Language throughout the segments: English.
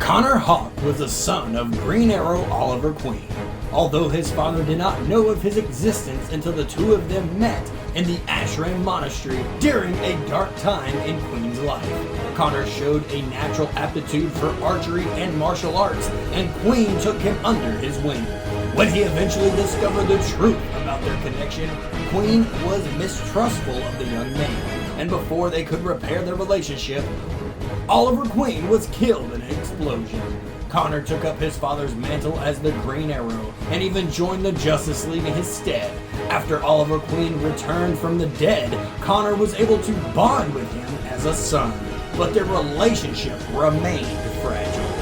Connor Hawke was the son of Greenarrow Oliver Queen, although his father did not know of his existence until the two of them met in the Ashram Monastery during a dark time in Queen's life. Connor showed a natural aptitude for archery and martial arts, and Queen took him under his wing. When he eventually discovered the truth about their connection, Queen was mistrustful of the young man, and before they could repair their relationship, Oliver Queen was killed in an explosion. Connor took up his father's mantle as the Green Arrow and even joined the Justice League in his stead. After Oliver Queen returned from the dead, Connor was able to bond with him as a son, but their relationship remained fragile.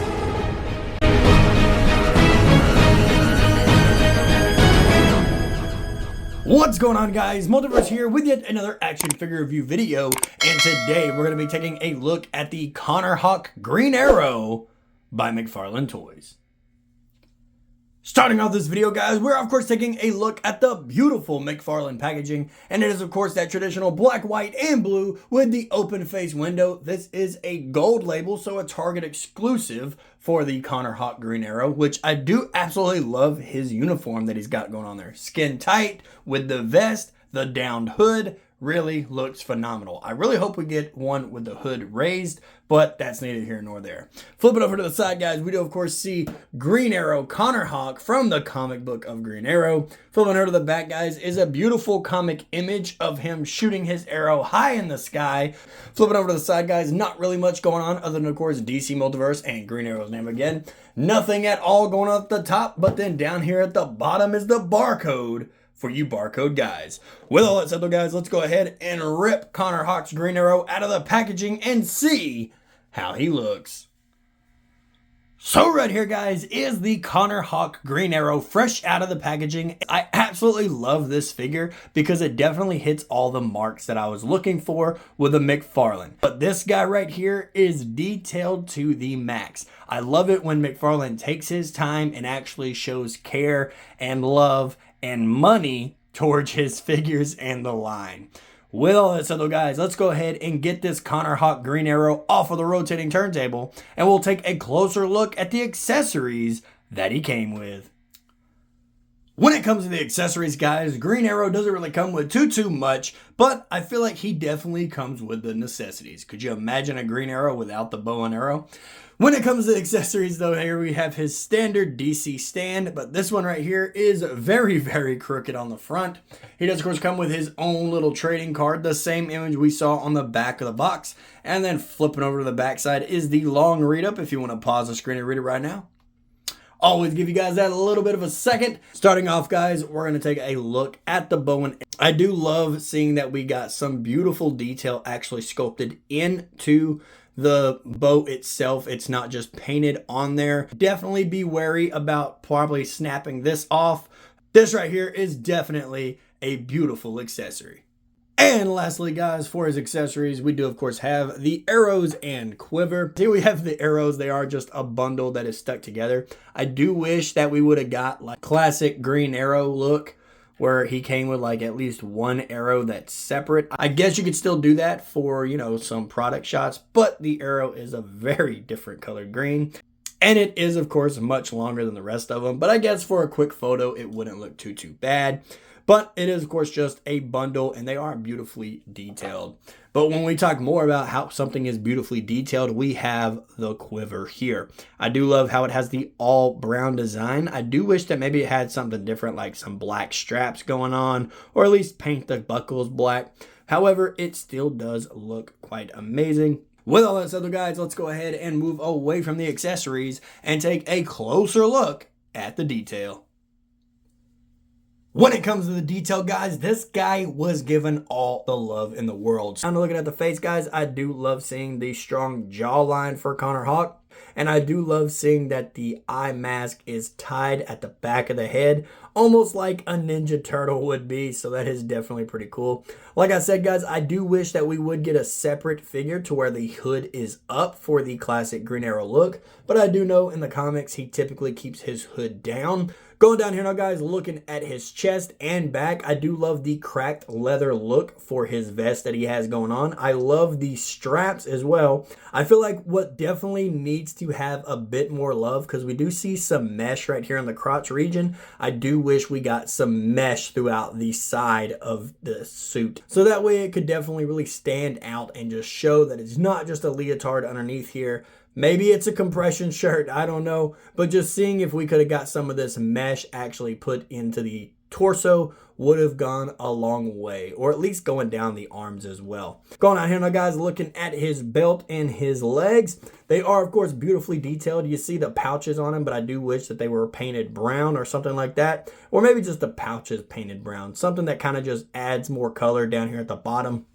What's going on, guys? Multiverse here with yet another action figure review video, and today we're going to be taking a look at the Connor Hawke Green Arrow by McFarlane Toys. Starting off this video, guys, we're of course taking a look at the beautiful McFarlane packaging, and it is of course that traditional black, white, and blue with the open face window. This is a gold label, so a Target exclusive for the Connor Hawke Green Arrow, which I do absolutely love his uniform that he's got going on there. Skin tight with the vest, the downed hood, really looks phenomenal. I really hope we get one with the hood raised, but that's neither here nor there. Flipping over to the side, guys, we do of course see Green Arrow Connor Hawke from the comic book of Green Arrow. Flipping over to the back, guys, is a beautiful comic image of him shooting his arrow high in the sky. Flipping over to the side, guys, not really much going on other than of course DC Multiverse and Green Arrow's name again. Nothing at all going on at the top, but then down here at the bottom is the barcode for you barcode guys. With all that said though, guys, let's go ahead and rip Connor Hawke's Green Arrow out of the packaging and see how he looks. So right here, guys, is the Connor Hawke Green Arrow fresh out of the packaging. I absolutely love this figure because it definitely hits all the marks that I was looking for with a McFarlane. But this guy right here is detailed to the max. I love it when McFarlane takes his time and actually shows care and love and money towards his figures and the line. With all that said though, guys, let's go ahead and get this Connor Hawke Green Arrow off of the rotating turntable, and we'll take a closer look at the accessories that he came with. When it comes to the accessories, guys, Green Arrow doesn't really come with too much, but I feel like he definitely comes with the necessities. Could you imagine a Green Arrow without the bow and arrow? When it comes to accessories though, here we have his standard DC stand, but this one right here is very crooked on the front. He does of course come with his own little trading card, the same image we saw on the back of the box. And then flipping over to the back side is the long read up if you want to pause the screen and read it right now. Always give you guys that a little bit of a second. Starting off, guys, we're going to take a look at the bow. And I do love seeing that we got some beautiful detail actually sculpted into the bow itself. It's not just painted on there. Definitely be wary about probably snapping this off. This right here is definitely a beautiful accessory. And lastly, guys, for his accessories, we do of course have the arrows and quiver. Here we have the arrows. They are just a bundle that is stuck together. I do wish that we would have got like classic Green Arrow look, where he came with like at least one arrow that's separate. I guess you could still do that for, you know, some product shots, but the arrow is a very different colored green. And it is of course much longer than the rest of them, but I guess for a quick photo, it wouldn't look too bad. But it is of course just a bundle, and they are beautifully detailed. But when we talk more about how something is beautifully detailed, we have the quiver here. I do love how it has the all brown design. I do wish that maybe it had something different, like some black straps going on, or at least paint the buckles black. However, it still does look quite amazing. With all that said, guys, let's go ahead and move away from the accessories and take a closer look at the detail. When it comes to the detail, guys, this guy was given all the love in the world. Now looking at the face, guys, I do love seeing the strong jawline for Connor Hawke. And I do love seeing that the eye mask is tied at the back of the head, almost like a Ninja Turtle would be. So that is definitely pretty cool. Like I said, guys, I do wish that we would get a separate figure to where the hood is up for the classic Green Arrow look. But I do know in the comics, he typically keeps his hood down. Going down here now, guys, looking at his chest and back, I do love the cracked leather look for his vest that he has going on. I love the straps as well. I feel like what definitely needs needs to have a bit more love because we do see some mesh right here in the crotch region. I do wish we got some mesh throughout the side of the suit. So that way it could definitely really stand out and just show that it's not just a leotard underneath here. Maybe it's a compression shirt, I don't know. But just seeing if we could have got some of this mesh actually put into the torso would have gone a long way, or at least going down the arms as well. Going out here now, guys, looking at his belt and his legs. They are, of course, beautifully detailed. You see the pouches on him, but I do wish that they were painted brown or something like that. Or maybe just the pouches painted brown. Something that kind of just adds more color down here at the bottom.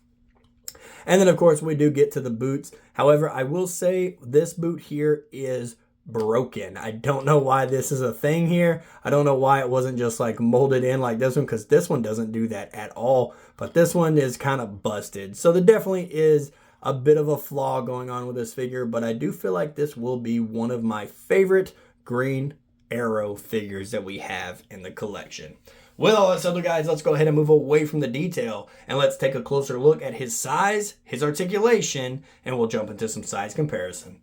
And then, of course, we do get to the boots. However, I will say this boot here is broken. I don't know why this is a thing here. I don't know why it wasn't just like molded in like this one, because this one doesn't do that at all. But this one is kind of busted. So there definitely is a bit of a flaw going on with this figure, but I do feel like this will be one of my favorite Green Arrow figures that we have in the collection. With all that said, guys, let's go ahead and move away from the detail and let's take a closer look at his size, his articulation, and we'll jump into some size comparison.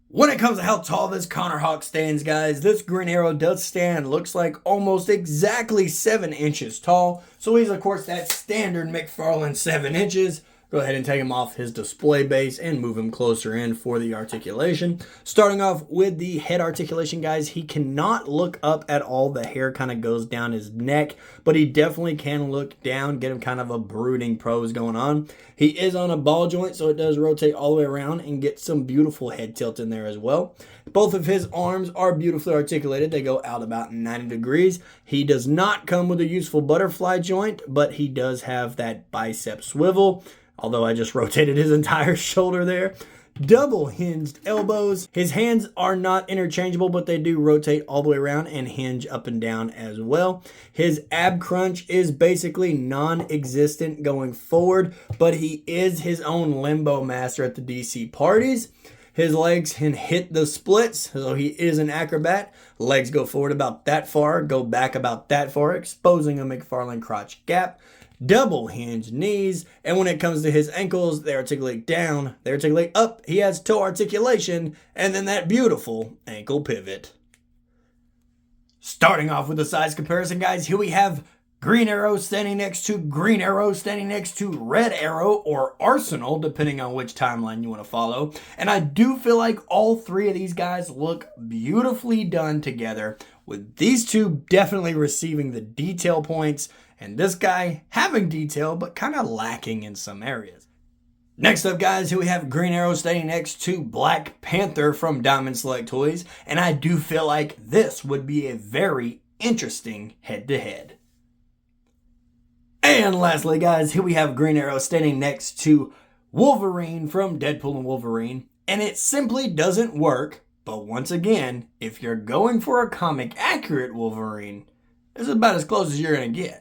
When it comes to how tall this Connor Hawk stands, guys, this Green Arrow does stand, looks like almost exactly 7 inches tall. So he's, of course, that standard McFarlane 7 inches. Go ahead and take him off his display base and move him closer in for the articulation. Starting off with the head articulation, guys, he cannot look up at all. The hair kind of goes down his neck, but he definitely can look down, get him kind of a brooding pose going on. He is on a ball joint, so it does rotate all the way around and get some beautiful head tilt in there as well. Both of his arms are beautifully articulated. They go out about 90 degrees. He does not come with a useful butterfly joint, but he does have that bicep swivel. Although I just rotated his entire shoulder there. Double hinged elbows. His hands are not interchangeable, but they do rotate all the way around and hinge up and down as well. His ab crunch is basically non-existent going forward, but he is his own limbo master at the DC parties. His legs can hit the splits, so he is an acrobat. Legs go forward about that far, go back about that far, exposing a McFarlane crotch gap. Double hinged knees, and when it comes to his ankles, they articulate down, they articulate up. He has toe articulation, and then that beautiful ankle pivot. Starting off with the size comparison, guys, here we have Green Arrow standing next to Green Arrow standing next to Red Arrow or Arsenal, depending on which timeline you want to follow. And I do feel like all three of these guys look beautifully done together, with these two definitely receiving the detail points, and this guy having detail, but kind of lacking in some areas. Next up, guys, here we have Green Arrow standing next to Black Panther from Diamond Select Toys. And I do feel like this would be a very interesting head-to-head. And lastly, guys, here we have Green Arrow standing next to Wolverine from Deadpool and Wolverine. And it simply doesn't work. But once again, if you're going for a comic accurate Wolverine, this is about as close as you're going to get.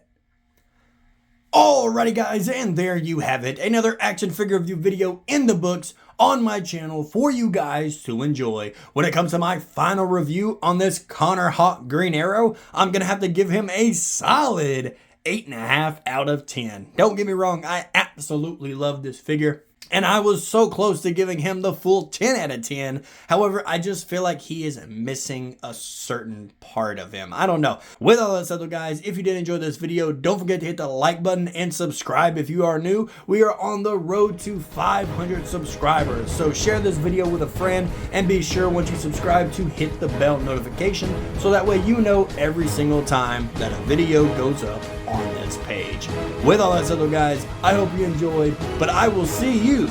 Alrighty, guys, and there you have it. Another action figure review video in the books on my channel for you guys to enjoy. When it comes to my final review on this Connor Hawk Green Arrow, I'm going to have to give him a solid 8.5 out of 10. Don't get me wrong, I absolutely love this figure. And I was so close to giving him the full 10 out of 10. However, I just feel like he is missing a certain part of him. I don't know. With all that said, though, guys, if you did enjoy this video, don't forget to hit the like button and subscribe if you are new. We are on the road to 500 subscribers. So share this video with a friend and be sure once you subscribe to hit the bell notification so that way you know every single time that a video goes up on this page. With all that said, though, guys, I hope you enjoyed, but I will see you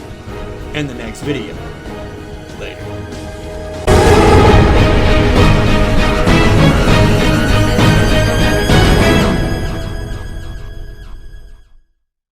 in the next video. Later.